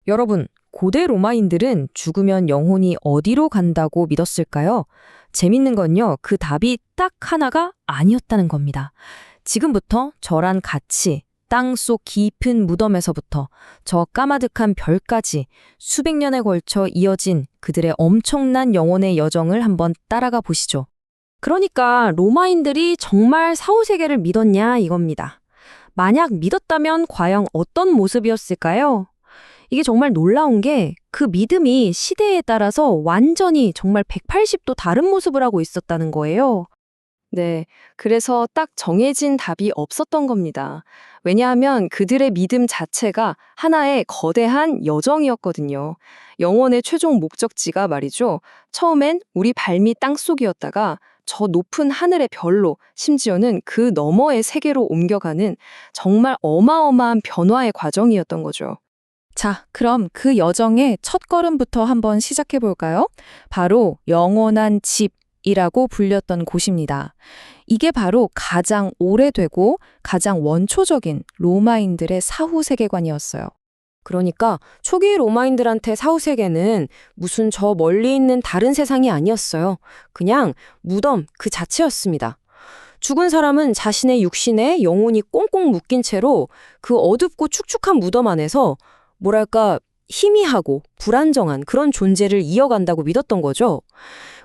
여러분, 고대 로마인들은 죽으면 영혼이 어디로 간다고 믿었을까요? 재밌는 건요, 그 답이 딱 하나가 아니었다는 겁니다. 지금부터 저란 가치, 땅속 깊은 무덤에서부터 저 까마득한 별까지 수백 년에 걸쳐 이어진 그들의 엄청난 영혼의 여정을 한번 따라가 보시죠. 그러니까 로마인들이 정말 사후세계를 믿었냐 이겁니다. 만약 믿었다면 과연 어떤 모습이었을까요? 이게 정말 놀라운 게 그 믿음이 시대에 따라서 완전히 정말 180도 다른 모습을 하고 있었다는 거예요. 네, 그래서 딱 정해진 답이 없었던 겁니다. 왜냐하면 그들의 믿음 자체가 하나의 거대한 여정이었거든요. 영혼의 최종 목적지가 말이죠. 처음엔 우리 발밑 땅속이었다가 저 높은 하늘의 별로, 심지어는 그 너머의 세계로 옮겨가는 정말 어마어마한 변화의 과정이었던 거죠. 자, 그럼 그 여정의 첫걸음부터 한번 시작해 볼까요? 바로 영원한 집이라고 불렸던 곳입니다. 이게 바로 가장 오래되고 가장 원초적인 로마인들의 사후 세계관이었어요. 그러니까 초기 로마인들한테 사후세계는 무슨 저 멀리 있는 다른 세상이 아니었어요. 그냥 무덤 그 자체였습니다. 죽은 사람은 자신의 육신에 영혼이 꽁꽁 묶인 채로 그 어둡고 축축한 무덤 안에서 뭐랄까 희미하고 불안정한 그런 존재를 이어간다고 믿었던 거죠.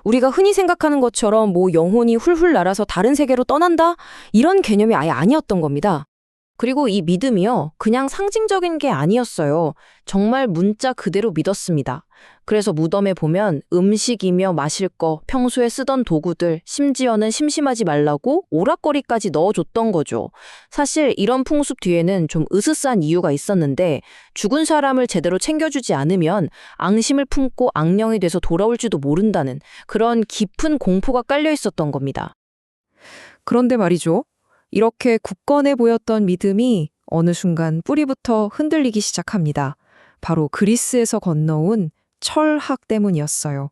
우리가 흔히 생각하는 것처럼 뭐 영혼이 훌훌 날아서 다른 세계로 떠난다? 이런 개념이 아예 아니었던 겁니다. 그리고 이 믿음이요, 그냥 상징적인 게 아니었어요. 정말 문자 그대로 믿었습니다. 그래서 무덤에 보면 음식이며 마실 거, 평소에 쓰던 도구들, 심지어는 심심하지 말라고 오락거리까지 넣어줬던 거죠. 사실 이런 풍습 뒤에는 좀 으스스한 이유가 있었는데 죽은 사람을 제대로 챙겨주지 않으면 앙심을 품고 악령이 돼서 돌아올지도 모른다는 그런 깊은 공포가 깔려 있었던 겁니다. 그런데 말이죠. 이렇게 굳건해 보였던 믿음이 어느 순간 뿌리부터 흔들리기 시작합니다. 바로 그리스에서 건너온 철학 때문이었어요.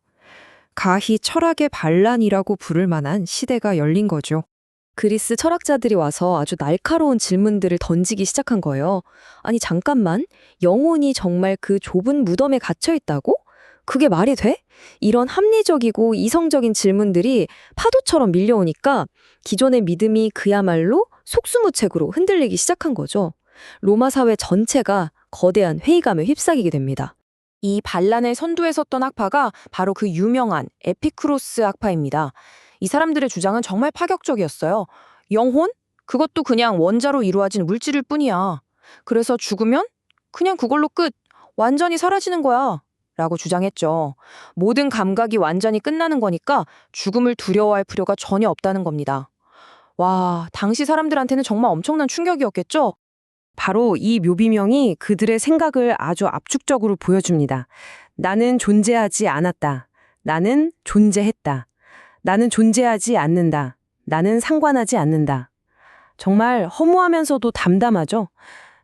가히 철학의 반란이라고 부를 만한 시대가 열린 거죠. 그리스 철학자들이 와서 아주 날카로운 질문들을 던지기 시작한 거예요. 아니 잠깐만, 영혼이 정말 그 좁은 무덤에 갇혀 있다고? 그게 말이 돼? 이런 합리적이고 이성적인 질문들이 파도처럼 밀려오니까 기존의 믿음이 그야말로 속수무책으로 흔들리기 시작한 거죠. 로마 사회 전체가 거대한 회의감에 휩싸이게 됩니다. 이 반란의 선두에 섰던 학파가 바로 그 유명한 에피쿠로스 학파입니다. 이 사람들의 주장은 정말 파격적이었어요. 영혼? 그것도 그냥 원자로 이루어진 물질일 뿐이야. 그래서 죽으면 그냥 그걸로 끝. 완전히 사라지는 거야. 라고 주장했죠. 모든 감각이 완전히 끝나는 거니까 죽음을 두려워할 필요가 전혀 없다는 겁니다. 와, 당시 사람들한테는 정말 엄청난 충격이었겠죠? 바로 이 묘비명이 그들의 생각을 아주 압축적으로 보여줍니다. 나는 존재하지 않았다. 나는 존재했다. 나는 존재하지 않는다. 나는 상관하지 않는다. 정말 허무하면서도 담담하죠?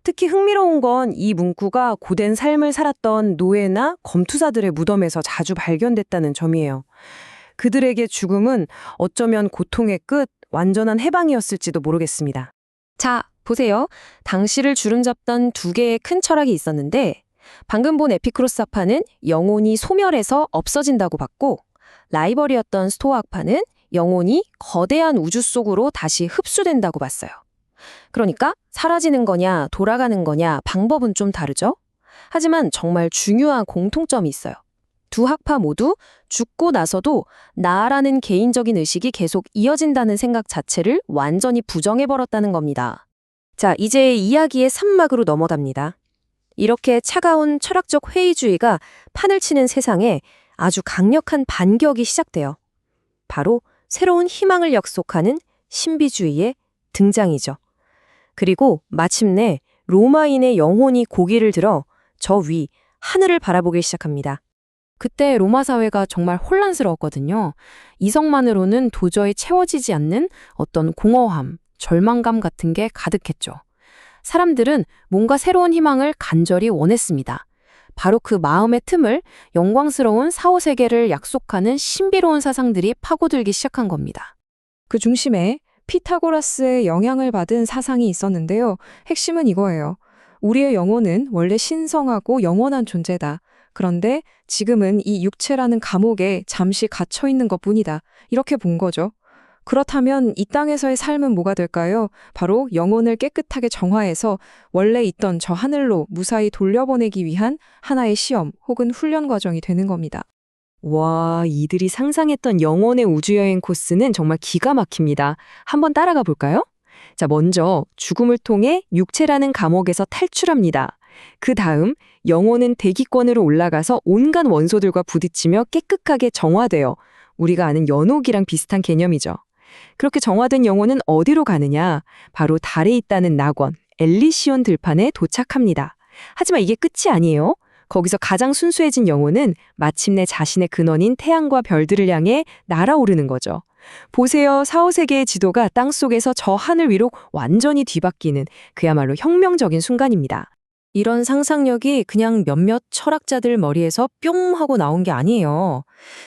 특히 흥미로운 건 이 문구가 고된 삶을 살았던 노예나 검투사들의 무덤에서 자주 발견됐다는 점이에요. 그들에게 죽음은 어쩌면 고통의 끝, 완전한 해방이었을지도 모르겠습니다. 자, 보세요. 당시를 주름잡던 두 개의 큰 철학이 있었는데 방금 본 에피쿠로스 학파는 영혼이 소멸해서 없어진다고 봤고 라이벌이었던 스토아 학파는 영혼이 거대한 우주 속으로 다시 흡수된다고 봤어요. 그러니까 사라지는 거냐 돌아가는 거냐 방법은 좀 다르죠? 하지만 정말 중요한 공통점이 있어요. 두 학파 모두 죽고 나서도 나라는 개인적인 의식이 계속 이어진다는 생각 자체를 완전히 부정해버렸다는 겁니다. 자, 이제 이야기의 산막으로 넘어갑니다. 이렇게 차가운 철학적 회의주의가 판을 치는 세상에 아주 강력한 반격이 시작돼요. 바로 새로운 희망을 약속하는 신비주의의 등장이죠. 그리고 마침내 로마인의 영혼이 고개를 들어 저 위 하늘을 바라보기 시작합니다. 그때 로마 사회가 정말 혼란스러웠거든요. 이성만으로는 도저히 채워지지 않는 어떤 공허함, 절망감 같은 게 가득했죠. 사람들은 뭔가 새로운 희망을 간절히 원했습니다. 바로 그 마음의 틈을 영광스러운 사후세계를 약속하는 신비로운 사상들이 파고들기 시작한 겁니다. 그 중심에 피타고라스의 영향을 받은 사상이 있었는데요. 핵심은 이거예요. 우리의 영혼은 원래 신성하고 영원한 존재다. 그런데 지금은 이 육체라는 감옥에 잠시 갇혀 있는 것뿐이다. 이렇게 본 거죠. 그렇다면 이 땅에서의 삶은 뭐가 될까요? 바로 영혼을 깨끗하게 정화해서 원래 있던 저 하늘로 무사히 돌려보내기 위한 하나의 시험 혹은 훈련 과정이 되는 겁니다. 와, 이들이 상상했던 영혼의 우주여행 코스는 정말 기가 막힙니다. 한번 따라가 볼까요? 자, 먼저 죽음을 통해 육체라는 감옥에서 탈출합니다. 그 다음 영혼은 대기권으로 올라가서 온갖 원소들과 부딪히며 깨끗하게 정화돼요. 우리가 아는 연옥이랑 비슷한 개념이죠. 그렇게 정화된 영혼은 어디로 가느냐? 바로 달에 있다는 낙원, 엘리시온 들판에 도착합니다. 하지만 이게 끝이 아니에요. 거기서 가장 순수해진 영혼은 마침내 자신의 근원인 태양과 별들을 향해 날아오르는 거죠. 보세요. 4, 5세계의 지도가 땅속에서 저 하늘 위로 완전히 뒤바뀌는 그야말로 혁명적인 순간입니다. 이런 상상력이 그냥 몇몇 철학자들 머리에서 뿅 하고 나온 게 아니에요.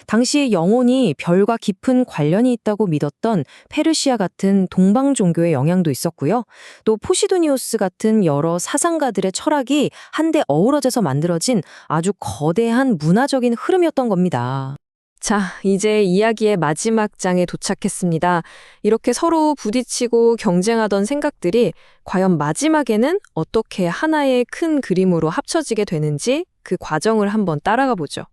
당시 영혼이 별과 깊은 관련이 있다고 믿었던 페르시아 같은 동방 종교의 영향도 있었고요. 또 포시도니우스 같은 여러 사상가들의 철학이 한데 어우러져서 만들어진 아주 거대한 문화적인 흐름이었던 겁니다. 자, 이제 이야기의 마지막 장에 도착했습니다. 이렇게 서로 부딪히고 경쟁하던 생각들이 과연 마지막에는 어떻게 하나의 큰 그림으로 합쳐지게 되는지 그 과정을 한번 따라가 보죠.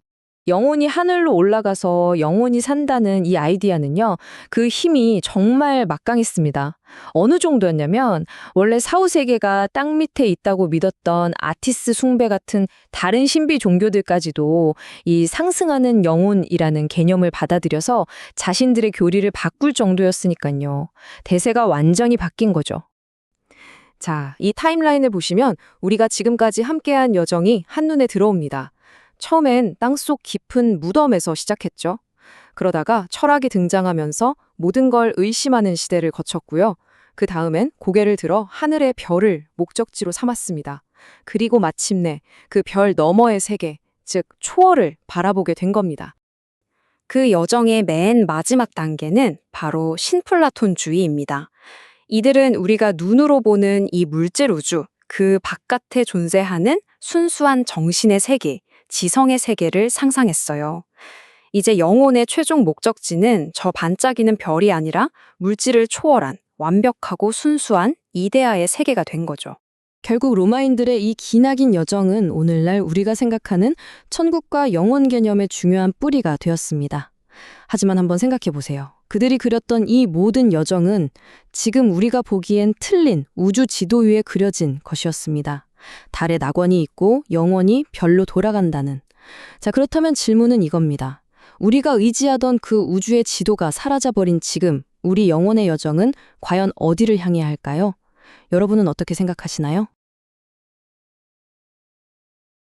영혼이 하늘로 올라가서 영혼이 산다는 이 아이디어는요, 그 힘이 정말 막강했습니다. 어느 정도였냐면, 원래 4, 5세계가 땅 밑에 있다고 믿었던 아티스 숭배 같은 다른 신비 종교들까지도 이 상승하는 영혼이라는 개념을 받아들여서 자신들의 교리를 바꿀 정도였으니까요. 대세가 완전히 바뀐 거죠. 자, 이 타임라인을 보시면 우리가 지금까지 함께한 여정이 한눈에 들어옵니다. 처음엔 땅속 깊은 무덤에서 시작했죠. 그러다가 철학이 등장하면서 모든 걸 의심하는 시대를 거쳤고요. 그 다음엔 고개를 들어 하늘의 별을 목적지로 삼았습니다. 그리고 마침내 그 별 너머의 세계, 즉 초월을 바라보게 된 겁니다. 그 여정의 맨 마지막 단계는 바로 신플라톤주의입니다. 이들은 우리가 눈으로 보는 이 물질 우주, 그 바깥에 존재하는 순수한 정신의 세계, 지성의 세계를 상상했어요. 이제 영혼의 최종 목적지는 저 반짝이는 별이 아니라 물질을 초월한 완벽하고 순수한 이데아의 세계가 된 거죠. 결국 로마인들의 이 기나긴 여정은 오늘날 우리가 생각하는 천국과 영혼 개념의 중요한 뿌리가 되었습니다. 하지만 한번 생각해 보세요. 그들이 그렸던 이 모든 여정은 지금 우리가 보기엔 틀린 우주 지도 위에 그려진 것이었습니다. 달에 낙원이 있고 영원히 별로 돌아간다는. 자, 그렇다면 질문은 이겁니다. 우리가 의지하던 그 우주의 지도가 사라져버린 지금 우리 영혼의 여정은 과연 어디를 향해야 할까요? 여러분은 어떻게 생각하시나요?